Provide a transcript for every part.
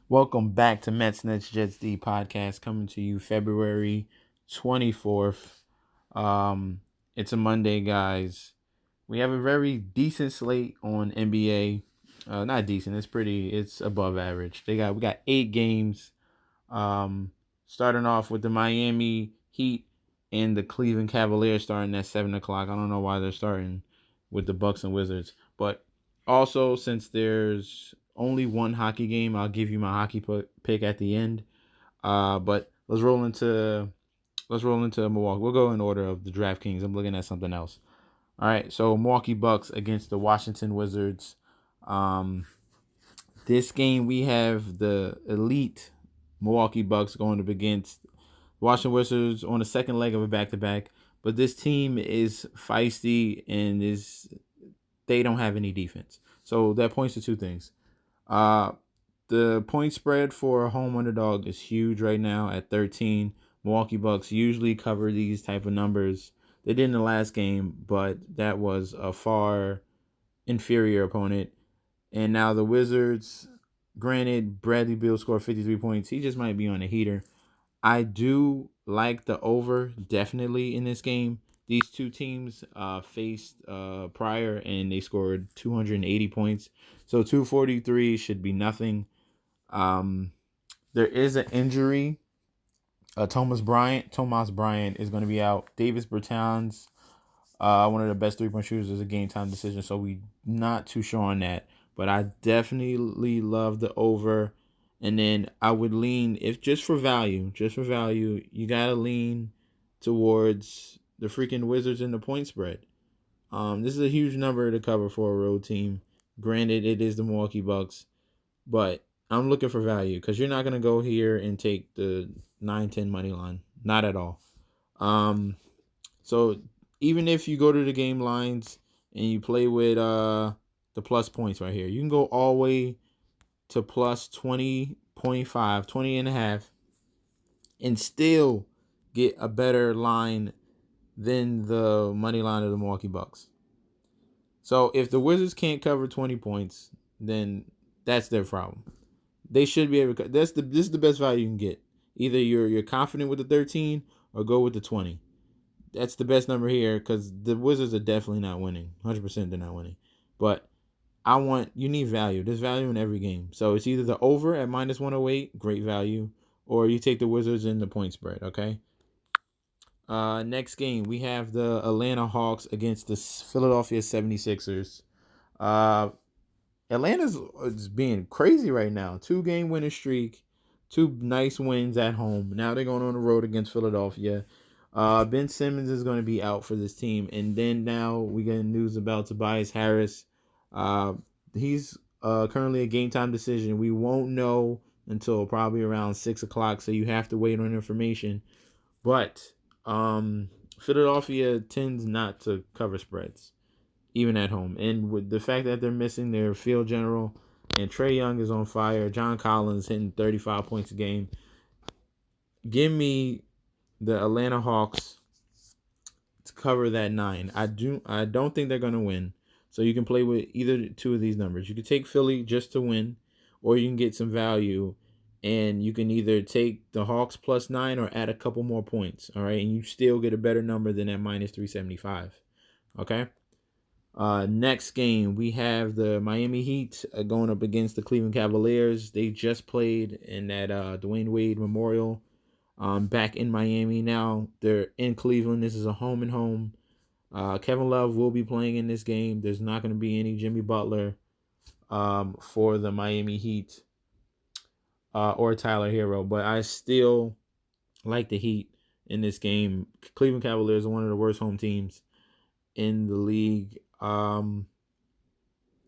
Welcome back to Mets Nets Jets D podcast, coming to you February 24th. It's a Monday, guys. We have a very decent slate on NBA. Not decent, it's above average. We got 8 games. Um, Starting off with the Miami Heat and the Cleveland Cavaliers starting at 7 o'clock. I don't know why they're starting with the Bucks and Wizards, but also since there's only one hockey game, I'll give you my hockey pick at the end. But let's roll into Milwaukee. We'll go in order of the Draftkings. I'm looking at something else. All right, so Milwaukee Bucks against the Washington Wizards. Um, this game we have the elite Milwaukee Bucks going up against Washington Wizards on the second leg of a back-to-back. But this team is feisty and they don't have any defense. So that points to two things. Uh, the point spread for a home underdog is huge right now at 13. Milwaukee Bucks usually cover these type of numbers. They did in the last game, but that was a far inferior opponent. And now the Wizards, granted, Bradley Beal scored 53 points. He just might be on a heater. I do like the over definitely in this game. These two teams faced prior and they scored 280 points. So 243 should be nothing. Um, there is an injury. Thomas Bryant is going to be out. Davis Bertans, one of the best 3-point shooters, is a game time decision. So we not too sure on that. But I definitely love the over. And then I would lean, if just for value, you gotta lean towards the freaking Wizards in the point spread. This is a huge number to cover for a road team. Granted, it is the Milwaukee Bucks, but I'm looking for value because you're not gonna go here and take the 9-10 money line, not at all. Um, so even if you go to the game lines and you play with the plus points right here, you can go all the way to plus 20.5, 20 and a half, and still get a better line than the money line of the Milwaukee Bucks. So if the Wizards can't cover 20 points, then that's their problem. They should be able to. This is the best value you can get. Either you're confident with the 13 or go with the 20. That's the best number here because the Wizards are definitely not winning. 100% they're not winning. But you need value. There's value in every game. So it's either the over at minus 108, great value, or you take the Wizards in the point spread, okay? Next game, we have the Atlanta Hawks against the Philadelphia 76ers. Uh, Atlanta's is being crazy right now. 2-game winning streak, 2 nice wins at home. Now they're going on the road against Philadelphia. Ben Simmons is going to be out for this team. And then now we get news about Tobias Harris. Uh, he's currently a game time decision. We won't know until probably around 6 o'clock, so you have to wait on information. But Philadelphia tends not to cover spreads, even at home. And with the fact that they're missing their field general and Trae Young is on fire, John Collins hitting 35 points a game, give me the Atlanta Hawks to cover that 9. I don't think they're gonna win. So you can play with either two of these numbers. You can take Philly just to win, or you can get some value and you can either take the Hawks plus 9 or add a couple more points. All right. And you still get a better number than that minus 375. Okay. Next game, we have the Miami Heat going up against the Cleveland Cavaliers. They just played in that Dwayne Wade Memorial back in Miami. Now they're in Cleveland. This is a home and home. Kevin Love will be playing in this game. There's not going to be any Jimmy Butler for the Miami Heat or Tyler Hero, but I still like the Heat in this game. Cleveland Cavaliers are one of the worst home teams in the league.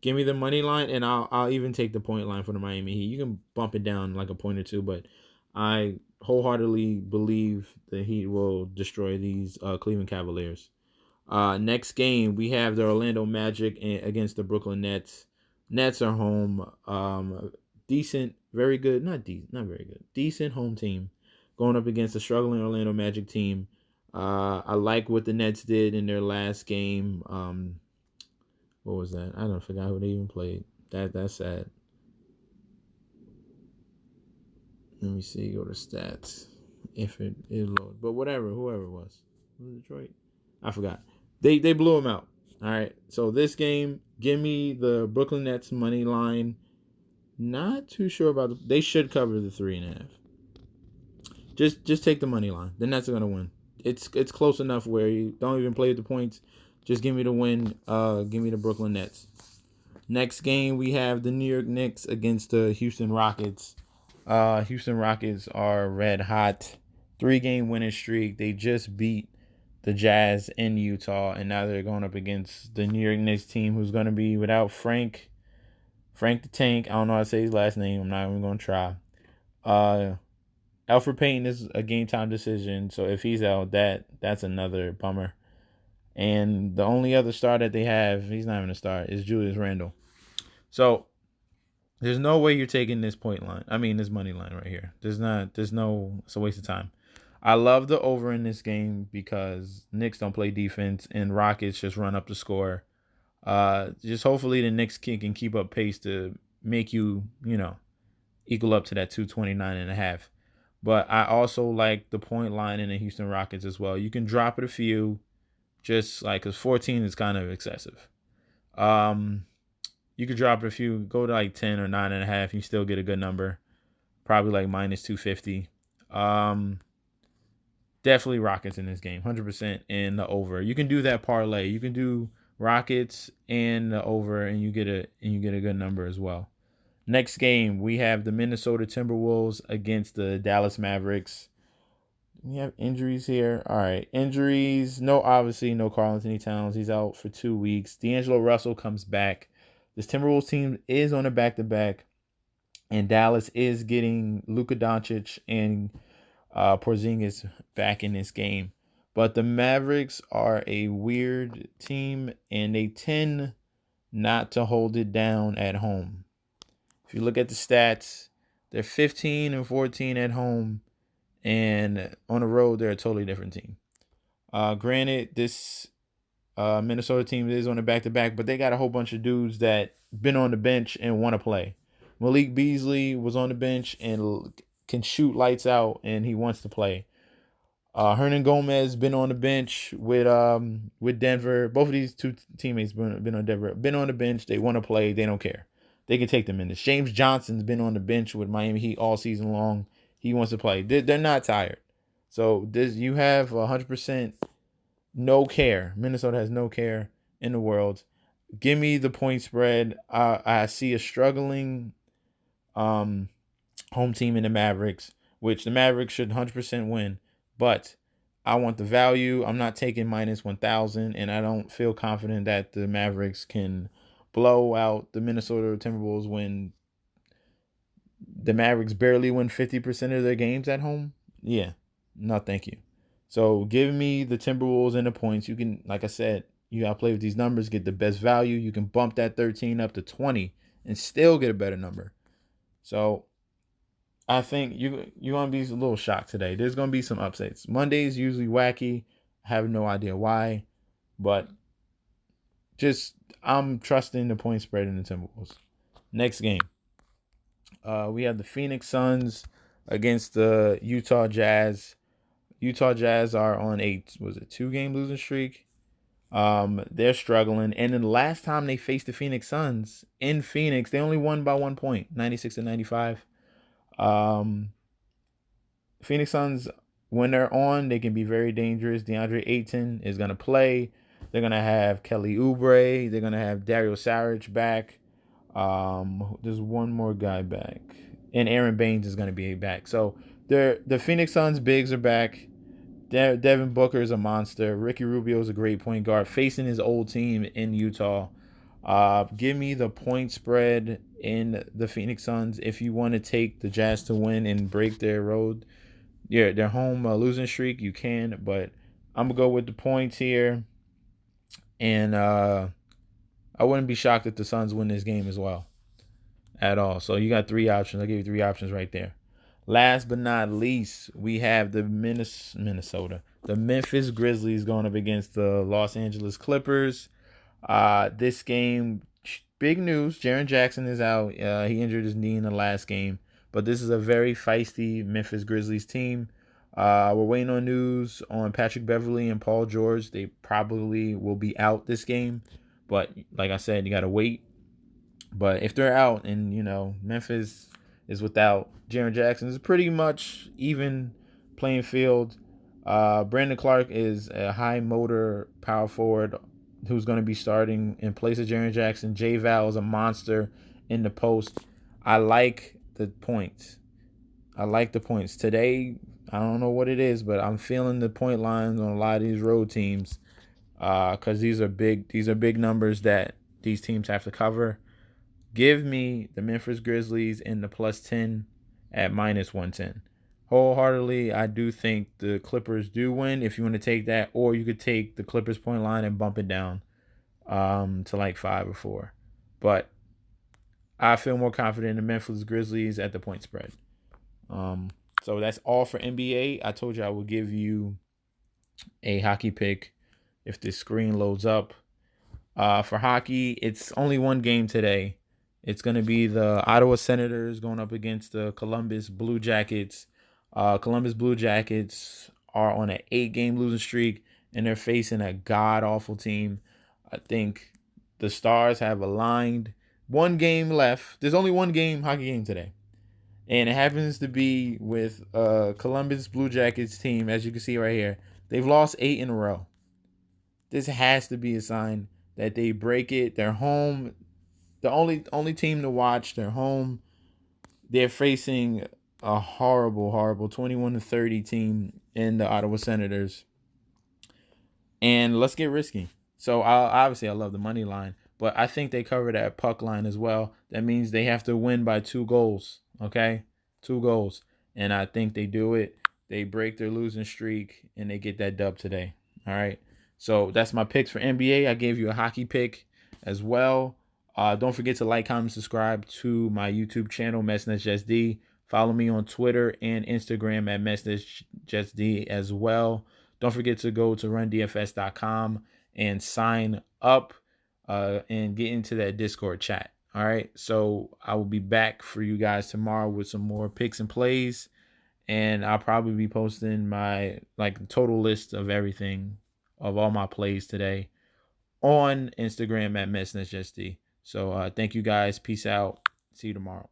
Give me the money line, and I'll even take the point line for the Miami Heat. You can bump it down like a point or two, but I wholeheartedly believe the Heat will destroy these Cleveland Cavaliers. Next game, we have the Orlando Magic against the Brooklyn Nets. Nets are home. Decent, very good, not very good. Decent home team going up against the struggling Orlando Magic team. I like what the Nets did in their last game. What was that? I don't forget who they even played. That's sad. Let me see. Go to stats. If it load, but whatever, whoever it was Detroit? I forgot. They blew them out. All right. So this game, give me the Brooklyn Nets money line. Not too sure about they should cover the 3.5. Just take the money line. The Nets are gonna win. It's close enough where you don't even play with the points. Just give me the win. Give me the Brooklyn Nets. Next game we have the New York Knicks against the Houston Rockets. Houston Rockets are red hot. 3-game winning streak. They just beat the Jazz in Utah, and now they're going up against the New York Knicks team, who's going to be without Frank the Tank. I don't know how to say his last name. I'm not even going to try. Alfred Payton is a game time decision, so if he's out, that's another bummer. And the only other star that they have, he's not even a star, is Julius Randle. So there's no way you're taking this this money line right here. It's a waste of time. I love the over in this game because Knicks don't play defense and Rockets just run up the score. Just hopefully the Knicks can keep up pace to make equal up to that 229.5. But I also like the point line in the Houston Rockets as well. You can drop it a few, just like, because 14 is kind of excessive. You could drop it a few, go to like 10 or 9.5. You still get a good number, probably like minus 250. Definitely Rockets in this game, 100% in the over. You can do that parlay. You can do Rockets and the over, and you get a good number as well. Next game, we have the Minnesota Timberwolves against the Dallas Mavericks. We have injuries here. All right, injuries. Obviously, no Karl-Anthony Towns. He's out for 2 weeks. D'Angelo Russell comes back. This Timberwolves team is on a back-to-back, and Dallas is getting Luka Doncic and Porzingis back in this game. But the Mavericks are a weird team, and they tend not to hold it down at home. If you look at the stats, they're 15 and 14 at home, and on the road, they're a totally different team. Granted, this Minnesota team is on a back-to-back, but they got a whole bunch of dudes that been on the bench and want to play. Malik Beasley was on the bench and can shoot lights out, and he wants to play. Hernan Gomez been on the bench with Denver. Both of these two teammates been on Denver. Been on the bench. They want to play. They don't care. They can take the minutes. James Johnson's been on the bench with Miami Heat all season long. He wants to play. They're not tired. So you have 100% no care. Minnesota has no care in the world. Give me the point spread. I see a struggling home team in the Mavericks, which the Mavericks should 100% win. But I want the value. I'm not taking minus 1,000, and I don't feel confident that the Mavericks can blow out the Minnesota Timberwolves when the Mavericks barely win 50% of their games at home. Yeah, no, thank you. So give me the Timberwolves and the points. You can, like I said, you got to play with these numbers, get the best value. You can bump that 13 up to 20 and still get a better number. So I think you're going to be a little shocked today. There's going to be some upsets. Monday's usually wacky. I have no idea why. But I'm trusting the point spread in the Timberwolves. Next game. We have the Phoenix Suns against the Utah Jazz. Utah Jazz are on a 2-game losing streak. They're struggling. And then the last time they faced the Phoenix Suns in Phoenix, they only won by 1 point, 96-95. Phoenix Suns, when they're on, they can be very dangerous. DeAndre Ayton is going to play. They're going to have Kelly Oubre. They're going to have Dario Saric back. There's one more guy back. And Aaron Baines is going to be back. So the Phoenix Suns bigs are back. Devin Booker is a monster. Ricky Rubio is a great point guard facing his old team in Utah. Give me the point spread in the Phoenix Suns if you want to take the Jazz to win and break their road. Yeah, their home losing streak, you can, but I'm going to go with the points here. And I wouldn't be shocked if the Suns win this game as well at all. So you got 3 options. I gave you 3 options right there. Last but not least, we have the Minnesota. The Memphis Grizzlies going up against the Los Angeles Clippers. This game, big news. Jaren Jackson is out. He injured his knee in the last game. but this is a very feisty Memphis Grizzlies team. We're waiting on news on Patrick Beverley and Paul George. They probably will be out this game, but like I said, you got to wait. But if they're out and, Memphis is without Jaren Jackson, it's pretty much even playing field. Brandon Clark is a high motor power forward who's going to be starting in place of Jaren Jackson. J Val is a monster in the post. I like the points. Today. I don't know what it is, but I'm feeling the point lines on a lot of these road teams because these are big. These are big numbers that these teams have to cover. Give me the Memphis Grizzlies in the +10 at -110. Wholeheartedly, I do think the Clippers do win if you want to take that, or you could take the Clippers point line and bump it down to like 5 or 4. But I feel more confident in the Memphis Grizzlies at the point spread. So that's all for NBA. I told you I would give you a hockey pick if the screen loads up. For hockey, it's only one game today. It's going to be the Ottawa Senators going up against the Columbus Blue Jackets. Columbus Blue Jackets are on an 8-game losing streak, and they're facing a god-awful team. I think the stars have aligned. One game left. There's only one hockey game today. And it happens to be with Columbus Blue Jackets team, as you can see right here. They've lost 8 in a row. This has to be a sign that they break it. They're home. The only team to watch. They're home. They're facing a horrible 21-30 team in the Ottawa Senators. And let's get risky. So obviously I love the money line, but I think they cover that puck line as well. That means they have to win by 2 goals. Okay, 2 goals, and I think they do it. They break their losing streak and they get that dub today. All right. So that's my picks for NBA. I gave you a hockey pick as well. Don't forget to like, comment, subscribe to my YouTube channel, MessNetJustD. Follow me on Twitter and Instagram at MessNetJustD as well. Don't forget to go to rundfs.com and sign up and get into that Discord chat. All right. So I will be back for you guys tomorrow with some more picks and plays. And I'll probably be posting my total list of everything, of all my plays today on Instagram at MessNetJustD. So thank you guys. Peace out. See you tomorrow.